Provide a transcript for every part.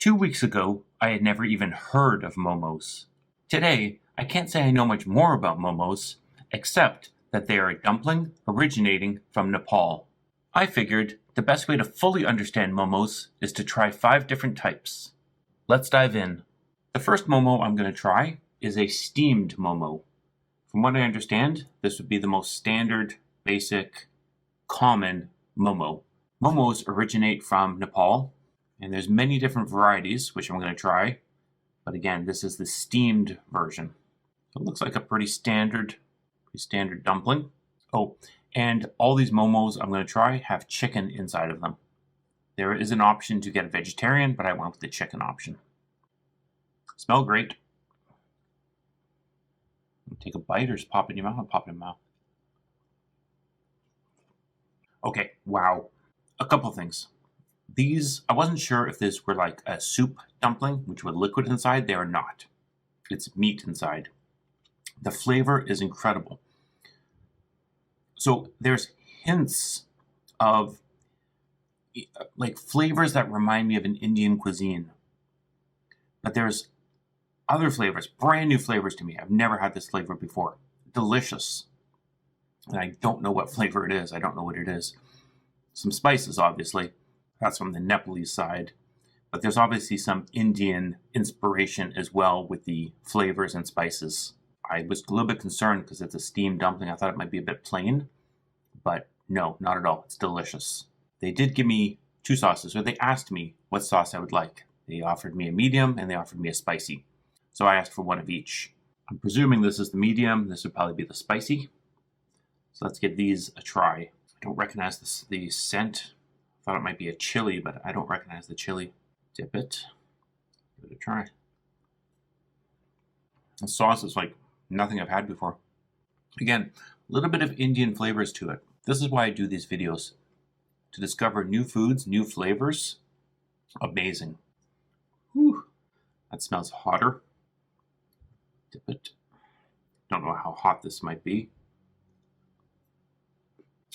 2 weeks ago, I had never even heard of momos. Today, I can't say I know much more about momos, except that they are a dumpling originating from Nepal. I figured the best way to fully understand momos is to try 5 different types. Let's dive in. The first momo I'm going to try is a steamed momo. From what I understand, this would be the most standard, basic, common momo. Momos originate from Nepal, and there's many different varieties, which I'm going to try. But again, this is the steamed version. So it looks like a pretty standard dumpling. Oh, and all these momos I'm going to try have chicken inside of them. There is an option to get a vegetarian, but I went with the chicken option. Smell great. Take a bite or just pop it in your mouth? I'll pop it in your mouth. Okay, wow. A couple things. These, I wasn't sure if this were like a soup dumpling, which with liquid inside. They are not. It's meat inside. The flavor is incredible. So there's hints of like flavors that remind me of an Indian cuisine. But there's other flavors, brand new flavors to me. I've never had this flavor before. Delicious. And I don't know what flavor it is. I don't know what it is. Some spices, obviously. That's from the Nepalese side. But there's obviously some Indian inspiration as well with the flavors and spices. I was a little bit concerned because it's a steamed dumpling. I thought it might be a bit plain. But no, not at all. It's delicious. They did give me 2 sauces, or they asked me what sauce I would like. They offered me a medium and they offered me a spicy. So I asked for one of each. I'm presuming this is the medium. This would probably be the spicy. So let's give these a try. I don't recognize the scent. I thought it might be a chili, but I don't recognize the chili. Dip it. Give it a try. The sauce is like nothing I've had before. Again, a little bit of Indian flavors to it. This is why I do these videos. To discover new foods, new flavors. Amazing. Whew. That smells hotter. Dip it. Don't know how hot this might be.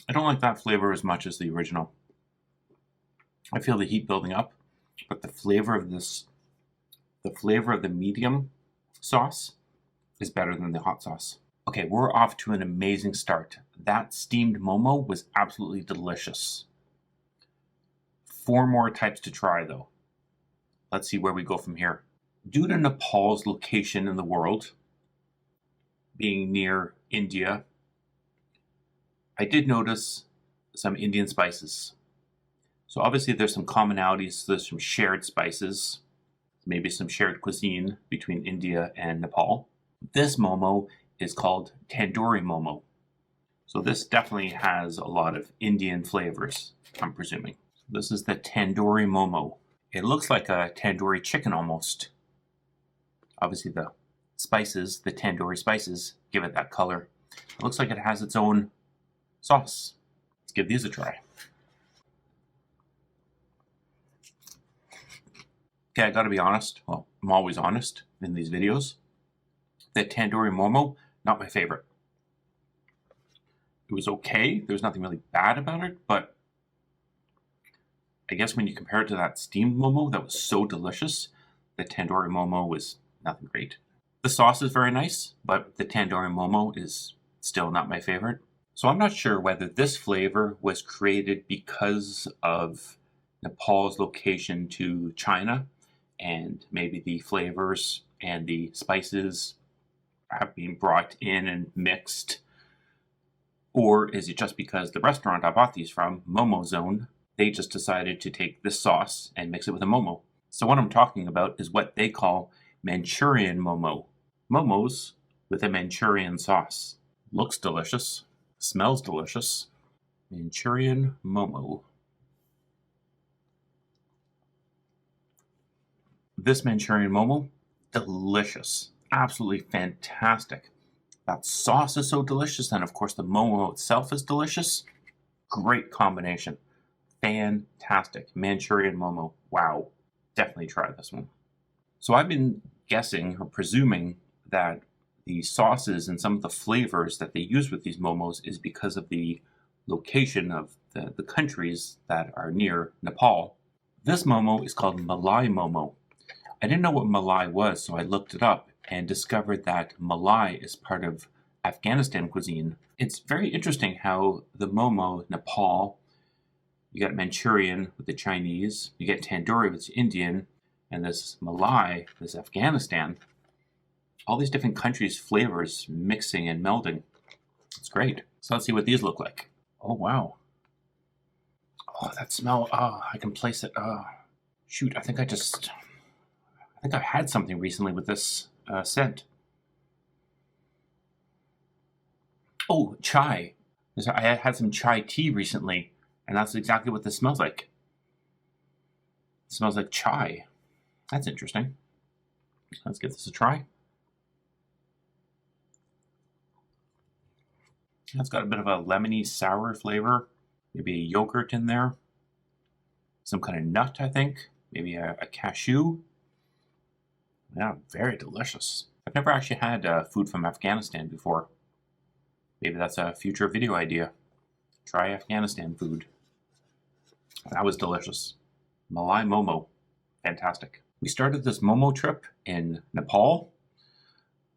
I don't like that flavor as much as the original. I feel the heat building up, but the flavor of the medium sauce is better than the hot sauce. Okay, we're off to an amazing start. That steamed momo was absolutely delicious. 4 more types to try though. Let's see where we go from here. Due to Nepal's location in the world, being near India, I did notice some Indian spices. So obviously there's some commonalities, there's some shared spices, maybe some shared cuisine between India and Nepal. This momo is called Tandoori Momo. So this definitely has a lot of Indian flavors, I'm presuming. This is the Tandoori Momo. It looks like a tandoori chicken almost. Obviously the spices, the tandoori spices, give it that color. It looks like it has its own sauce. Let's give these a try. Okay, I gotta be honest. Well, I'm always honest in these videos. The Tandoori Momo, not my favorite. It was okay. There was nothing really bad about it, but I guess when you compare it to that steamed momo that was so delicious, the Tandoori Momo was nothing great. The sauce is very nice, but the Tandoori Momo is still not my favorite. So I'm not sure whether this flavor was created because of Nepal's location to China, and maybe the flavors and the spices have been brought in and mixed. Or is it just because the restaurant I bought these from, Momo Zone, they just decided to take this sauce and mix it with a momo. So what I'm talking about is what they call Manchurian Momo. Momos with a Manchurian sauce. Looks delicious. Smells delicious. Manchurian Momo. This Manchurian Momo, delicious. Absolutely fantastic. That sauce is so delicious, and of course the momo itself is delicious. Great combination. Fantastic. Manchurian Momo. Wow. Definitely try this one. So I've been guessing or presuming that the sauces and some of the flavors that they use with these momos is because of the location of the countries that are near Nepal. This momo is called Malai Momo. I didn't know what Malai was, so I looked it up and discovered that Malai is part of Afghanistan cuisine. It's very interesting how the Momo, Nepal, you got Manchurian with the Chinese, you get Tandoori with the Indian, and this Malai, this Afghanistan, all these different countries' flavors mixing and melding. It's great. So let's see what these look like. Oh, wow. Oh, that smell. Oh, I can place it. Oh, shoot, I think I had something recently with this scent. Oh, chai. I had some chai tea recently, and that's exactly what this smells like. It smells like chai. That's interesting. Let's give this a try. It's got a bit of a lemony sour flavor. Maybe a yogurt in there. Some kind of nut, I think. Maybe a cashew. Yeah, very delicious. I've never actually had food from Afghanistan before. Maybe that's a future video idea. Try Afghanistan food. That was delicious. Malai Momo. Fantastic. We started this Momo trip in Nepal.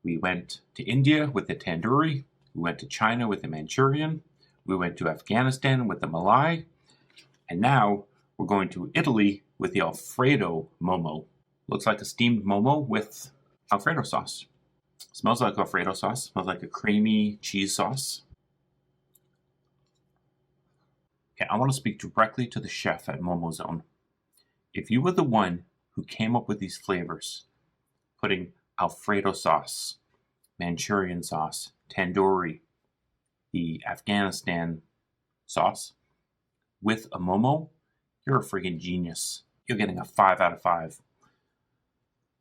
We went to India with the Tandoori. We went to China with the Manchurian. We went to Afghanistan with the Malai. And now we're going to Italy with the Alfredo Momo. Looks like a steamed Momo with Alfredo sauce. Smells like Alfredo sauce. Smells like a creamy cheese sauce. Okay, I want to speak directly to the chef at Momo Zone. If you were the one who came up with these flavors, putting Alfredo sauce, Manchurian sauce, Tandoori, the Afghanistan sauce, with a Momo, you're a freaking genius. You're getting a 5 out of 5.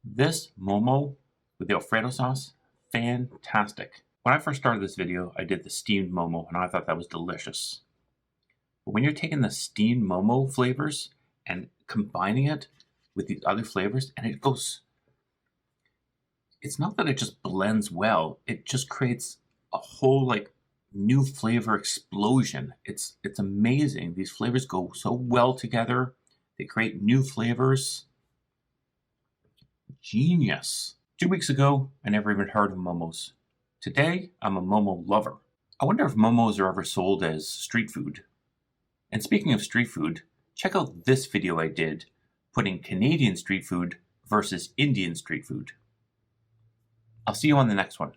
This Momo with the Alfredo sauce, fantastic. When I first started this video, I did the steamed Momo, and I thought that was delicious. But when you're taking the steamed Momo flavors and combining it with these other flavors, and it goes, it's not that it just blends well, it just creates a whole like new flavor explosion. It's amazing. These flavors go so well together. They create new flavors. Genius. 2 weeks ago, I never even heard of Momos. Today, I'm a Momo lover. I wonder if Momos are ever sold as street food. And speaking of street food, check out this video I did putting Canadian street food versus Indian street food. I'll see you on the next one.